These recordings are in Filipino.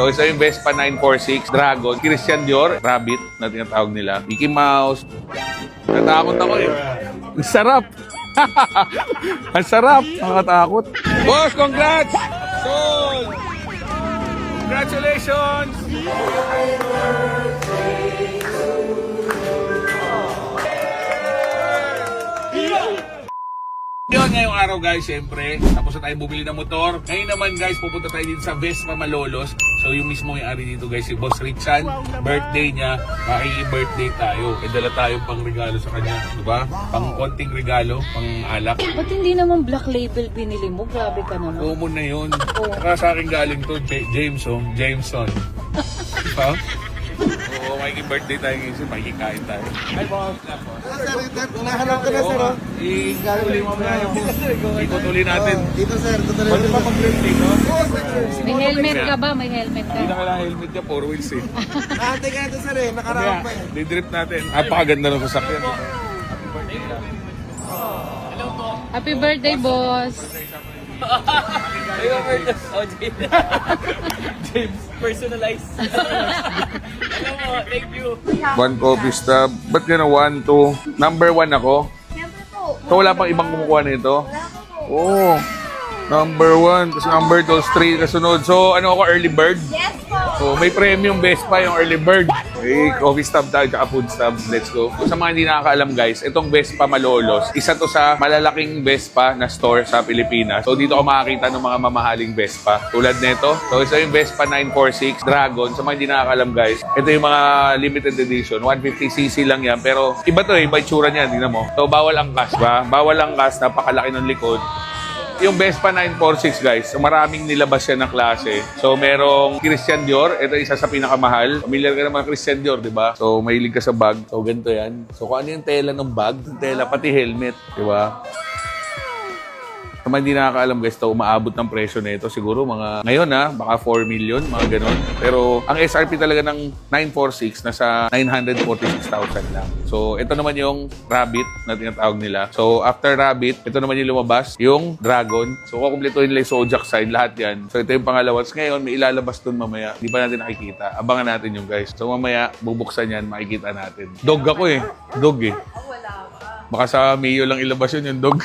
So isa yung Vespa 946 Dragon, Christian Dior, Rabbit na tinatawag nila, Mickey Mouse. Natakot ako eh. Ang sarap! Ang sarap! Nakakatakot. Boss, congrats! Sold! Congratulations! Yun, ngayong araw guys, syempre, tapos na tayo bumili ng motor. Ngayon naman guys, pupunta tayo dito sa Vespa Malolos. So yung mismo yung ari dito guys, si Boss Richan, birthday niya, birthday tayo. E dala tayong pang regalo sa kanya, di ba? Pang konting regalo, pang alak. Ba't hindi naman black label binili mo? Grabe ka naman. Common na yun. Saka sa akin galing to, Jameson. Ha? Oo, birthday tayo ngayon, makikikain tayo. Hi boss! Nahanap ka na, sir. Ituloy mo muna yung ituloy natin. Dito, sir. Tutuloy Pwede pa mag-drift dito? May helmet ka ba? May helmet ka. Hindi na kailangan helmet niya, 4 wheels eh. Nakantay ka na ito, sir. Nakaraan pa eh. Di-drift natin. Napakaganda ng sasakyan. Happy birthday, boss! James, personalized. Alam mo, thank you. One coffee stub. Ba't gano'n? 1, 2. Number 1 ako. Siyempre po. So wala pang ibang kumukuha nito? Wala po po. Oo. Number 1, tapos number 2, 3 kasunod. So ano ako, early bird? Yes po. So may premium Vespa yung early bird. Okay, coffee stub tayo, tsaka food stub. Let's go. Sa mga hindi nakakaalam guys, itong Vespa Malolos, isa to sa malalaking Vespa na store sa Pilipinas. So dito ko makakita ng mga mamahaling Vespa. Tulad nito. So isa yung Vespa 946 Dragon. Sa mga hindi nakakaalam guys, ito yung mga limited edition. 150cc lang yan. Pero iba to eh, iba itsura niyan. Tingnan mo. So bawal ang gas ba? Bawal ang gas, napakalaki ng likod. Yung Vespa 946 guys, so maraming nilabas yan ng klase. So merong Christian Dior, ito isa sa pinakamahal. Familiar ka naman Christian Dior, di ba? So mahilig ka sa bag. So ganito yan. So kung ano yung tela ng bag, yung tela pati helmet, di ba? Sa mga hindi nakakaalam guys, ito umaabot ng presyo na ito. Siguro mga, ngayon baka 4 million, mga ganon. Pero ang SRP talaga ng 946, nasa 946,000 lang. So ito naman yung Rabbit na tinatawag nila. So after Rabbit, ito naman yung lumabas, yung Dragon. So kukumpletuhin nila yung Zodiac sign, lahat yan. So ito yung pangalawa. Ngayon, may ilalabas dun mamaya. Hindi pa natin nakikita. Abangan natin yung guys. So mamaya, bubuksan yan, makikita natin. Dog ako eh. Dog eh. Baka sa Mio lang ilabas yun yung dog.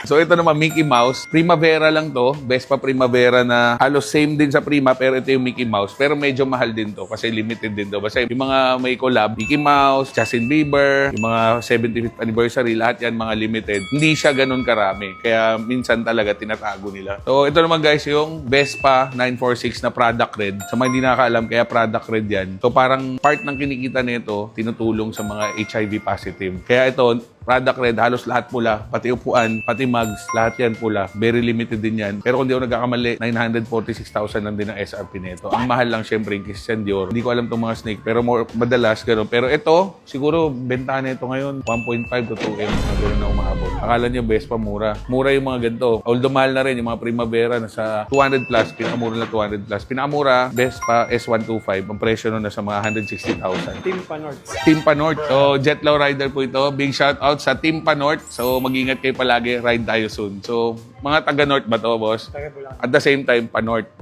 So ito naman Mickey Mouse, Primavera lang to, Vespa Primavera na halos same din sa Prima pero ito yung Mickey Mouse. Pero medyo mahal din to kasi limited din to. Basta yung mga may collab, Mickey Mouse, Justin Bieber, yung mga 75th anniversary, lahat yan mga limited. Hindi siya ganun karami. Kaya minsan talaga tinatago nila. So ito naman guys yung Vespa 946 na product red. Sa mga hindi nakakaalam, kaya product red yan. So parang part ng kinikita nito, tinutulong sa mga HIV positive. Kaya ito, product red, halos lahat pula, pati upuan, pati mugs, lahat yan pula. Very limited din yan. Pero kung di ako nagkakamali, 946,000 lang din ang SRP nito. Ang mahal lang syempre yung Christian Dior. Hindi ko alam itong mga snake, pero madalas gano'n. Pero ito, siguro benta na ito ngayon, 1.5 to 2M, na gano'n na umaabot. Akala niyo Vespa mura. Mura yung mga ganito. Although mahal na rin yung mga Primavera, nasa 200 plus, pinakamura na 200 plus. Pinakamura, Vespa S125, ang presyo nun nasa mga 160,000. Team Panorts. Team Panorth. So, Jetlaw rider po ito. Big shout out sa Team Panorth. So, mag-ingat kayo palagi. Ride tayo soon. So, mga taga-North ba to, boss? At the same time, Panorth.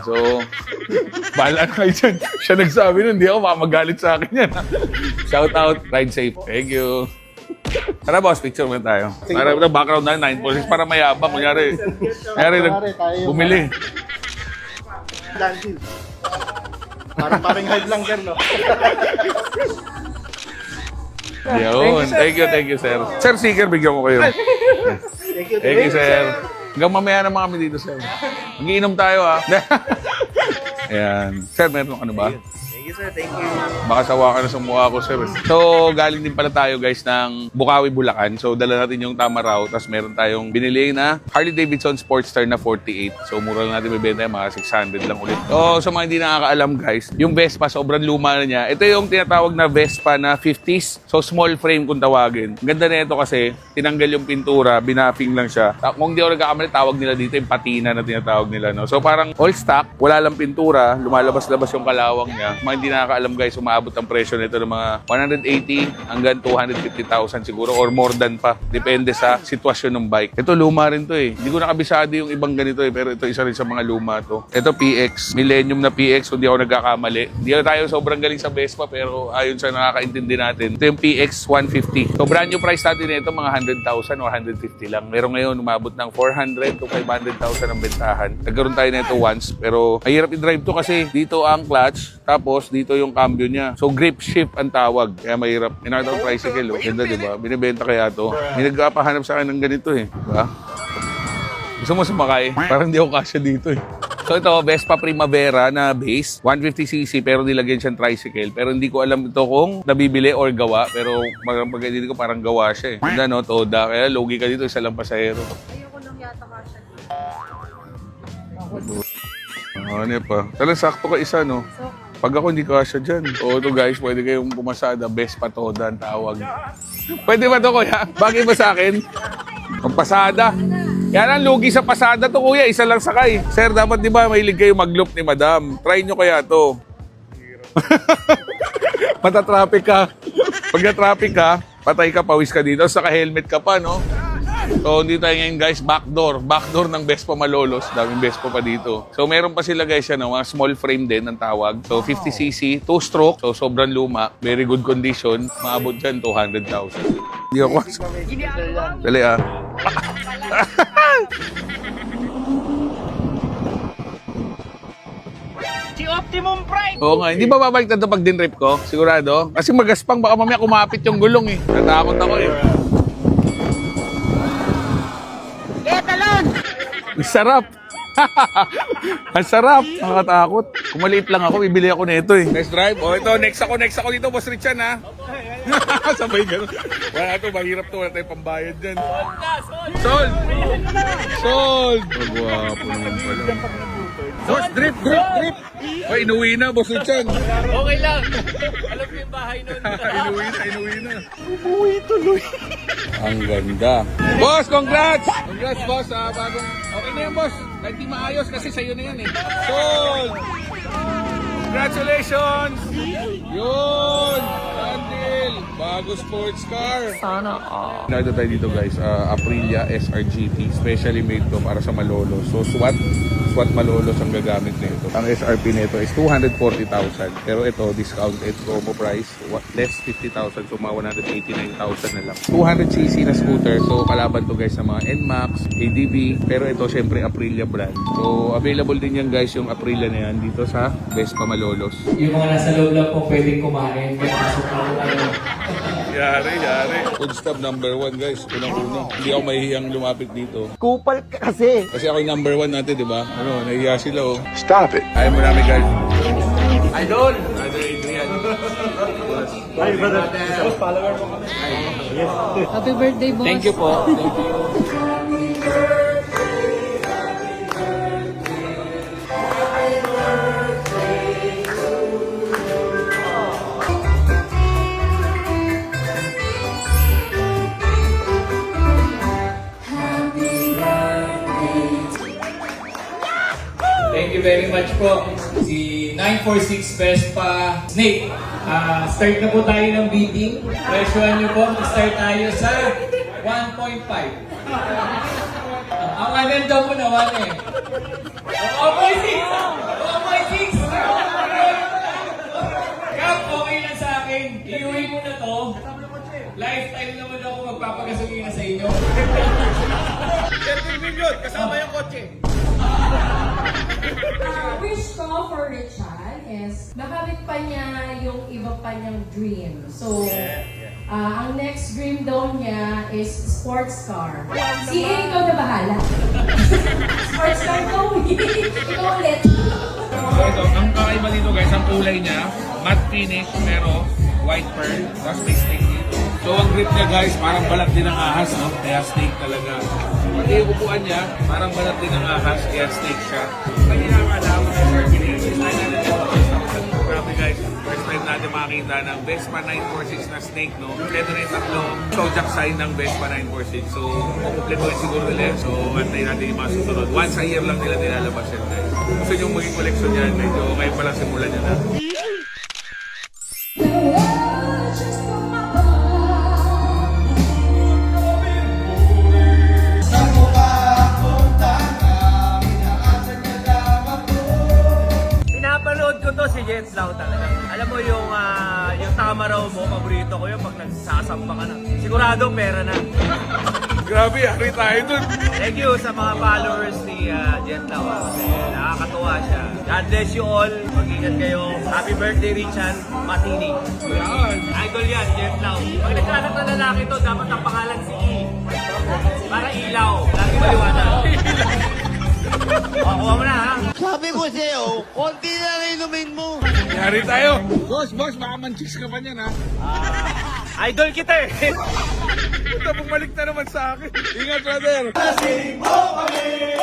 So, bahala na kayo dyan. Siya nagsabi nun, hindi ako mamagalit sa akin yan. Shout out. Ride safe. Thank you. Tara, boss. Picture muna tayo. Para ito, background na 946 para mayabang. Kunyari, bumili. Landfill. Parang hype lang dyan, no? Yun. Thank you, sir. Sir, sticker, bigyan ko kayo. Thank you, sir. Hanggang mamaya naman kami dito, sir. Mag-iinom tayo, ha? Ayan. Sir, meron ano ba? Thank you, sir. Thank you. Baka sawa ka na sa mukha ko, sir. So, galing din pala tayo, guys, ng Bukawi, Bulacan. So, dala natin yung Tamaraw. Tapos, meron tayong binili na Harley-Davidson Sportster na 48. So, mura lang natin bibenta yung mga 600 lang ulit. So, sa mga hindi nakakaalam, guys, yung Vespa, sobrang luma na niya. Ito yung tinatawag na Vespa na 50s. So, small frame kung tawagin. Ganda na ito kasi, tinanggal yung pintura, binapping lang siya. Kung di ako nagkakamali, tawag nila dito yung patina na tinatawag nila. No? So, parang all stock, wala lang pintura, lumalabas-labas yung kalawang niya. Mga hindi nakakaalam guys, umabot ang presyo nito ng mga 180 hanggang 250,000 siguro or more than pa. Depende sa sitwasyon ng bike. Ito luma rin to eh. Hindi ko nakabisado yung ibang ganito eh, pero ito isa rin sa mga luma to. Ito PX, Millennium na PX, kung di ako nagkakamali. Hindi tayo sobrang galing sa Vespa pero ayon sa nakakaintindi natin, ito yung PX 150. So brand new price natin nito mga 100,000 o 150 lang. Meron ngayon umabot ng 400 to 500,000 ang bentahan. Nagkaroon tayo nito once pero mahirap i-drive to kasi dito ang clutch tapos dito yung cambio niya. So grip shift ang tawag. Kaya mahirap. Inakita ko tricycle. Oh. Ganda diba? Binibenta kaya to. May nagpapahanap sa akin ng ganito eh. Diba? Gusto mo sumakay? Parang di ako kasya dito eh. So ito, Vespa Primavera na base, 150cc pero nilagyan siyang tricycle. Pero hindi ko alam ito kung nabibili or gawa. Pero pagkakita ko parang gawa siya eh. Ganda no, Toda. Kaya logi ka dito, isa lang pasahero. Ayoko lang yata kasya dito. Ano pa? Talagang sakto ka isa no? Pag ako hindi kasya dyan. O ito guys, pwede kayong pumasada. Vespa Toda ang tawag. Pwede ba ito kuya? Bagay ba sa akin? Ang pasada. Yan ang lugi sa pasada to kuya, isa lang sakay. Sir, dapat di ba mahilig kayo mag-loop ni madam? Try nyo kaya to. Matatraffic ka. Pag na-traffic ka, patay ka, pawis ka dito. Saka helmet ka pa, no? So, hindi tayo ngayon guys, backdoor. Backdoor ng Vespa Malolos. Daming Vespa pa dito. So, meron pa sila guys yan, mga small frame din ang tawag. So, 50cc, 2-stroke. So, sobrang luma. Very good condition. Maabot dyan, 200,000. Hindi ako. Dali ah. Si Optimum Prime! Oo nga, hindi ba babalik na ito pag dinrip ko? Sigurado? Kasi magaspang, baka mamaya kumapit yung gulong eh. Natakot ako eh. Ang sarap! Ang sarap! Nakakatakot. Kung maliit lang ako, bibili ako nito eh. Next drive? Oh, ito, next ako dito, Boss Richan ha. Sabay gano'n. Wala ito, mahirap to. Wala tayong pambayad dyan. Sold! Sold! Magwapo naman pala. Boss, drip! Ay, inuwi na, Boss Richan. Okay lang. Alam ko yung bahay nun. Inuwi na. Umuwi tuloy. Ang ganda. Boss, congrats! Congrats, boss. Bagong... Okay na yan, boss. Kahit di maayos kasi sa'yo na yan eh. Sold! Congratulations! Yun! Until bago sports car. Sana all. Nakita tayo dito guys, Aprilia SRGT. Specially made to para sa Malolo. So SWAT Malolos ang gagamit nito. Ang SRP nito is 240,000. Pero ito, discounted promo price, less 50,000. So mga 189,000 na lang. 200cc na scooter. So kalaban to guys sa mga NMAX, ADV. Pero ito syempre Aprilia brand. So available din yan guys yung Aprilia na yan dito sa Vespa Malolos. Yung mga nasa loob lang po pwedeng kumain. Pasok pa po kayo. Yari. Food stop number 1 guys. Unang-una. Hindi ako mahihiyang lumapit dito. Kupal ka kasi. Kasi ako yung number 1 natin, di ba? Ano, nahihiya sila oh. Stop it. Ayaw mo namin guys. Idol! Brother Adrian. Hi, brother. Happy birthday, boss. Thank you po. Thank you. Thank you very much po. Si 946 Vespa Snake. Start na po tayo ng bidding. Presyohan nyo po. Start tayo sa 1.5. Ang agad daw po na 1 eh. 1.6! 1.6! Kap, okay na sa akin. Iuwi mo na to. Lifetime naman ako magpapagasolina sa inyo. 30 million, kasama yung kotse. Wish ko for Richard is makamit pa niya yung iba pa niyang dream. So, ang next dream daw niya is sports car. Si ikaw na bahala. Sports car go. Ikaw ulit. So ito, ang kakaiba dito guys, ang kulay niya, matte finish pero white pearl. Tapos may snake dito. So ang grip niya guys, parang balat din ng ahas, no? Kaya snake talaga. Pati yung upuan niya, parang balat din ng ahas, kaya snake siya. Ang hinakalaman sa Serpinate is 900,000. Grabe guys, first time natin makakita ng Vespa 946 na snake, no? Kompleto na yung tatlong Kojak sign ng Vespa 946. So, kumpletuhin siguro nila. So, antayin natin yung mga susunod. Once a year lang nila nilalabas yan guys. Gusto nyo maging koleksyon yan, medyo kayo palang simulan nyo na. Pinapanood ko to si Jet Lau talaga. Alam mo yung tama raw mo, paborito ko yun pag nagsasampa ka na. Sigurado pera na. Grabe, ari tayo dun. Thank you sa mga followers ni Jet Lau. Nakakatuwa siya. God bless you all. Mag-ingat kayo. Happy birthday, Richan Matini. Idol yan, Jet Lau. Pag nagkanak na lalaki to, dapat ang pangalan si E. Para ilaw. Lagi maliwanag. Kuha mo na ha. Sabi ko sa'yo, konti na lang inumin mo. Yari tayo. Boss, baka man-chicks ka pa niyan ha. Idol kita eh. Puta, bumalik na naman sa akin. Ingat, brother. Lasing mo kami.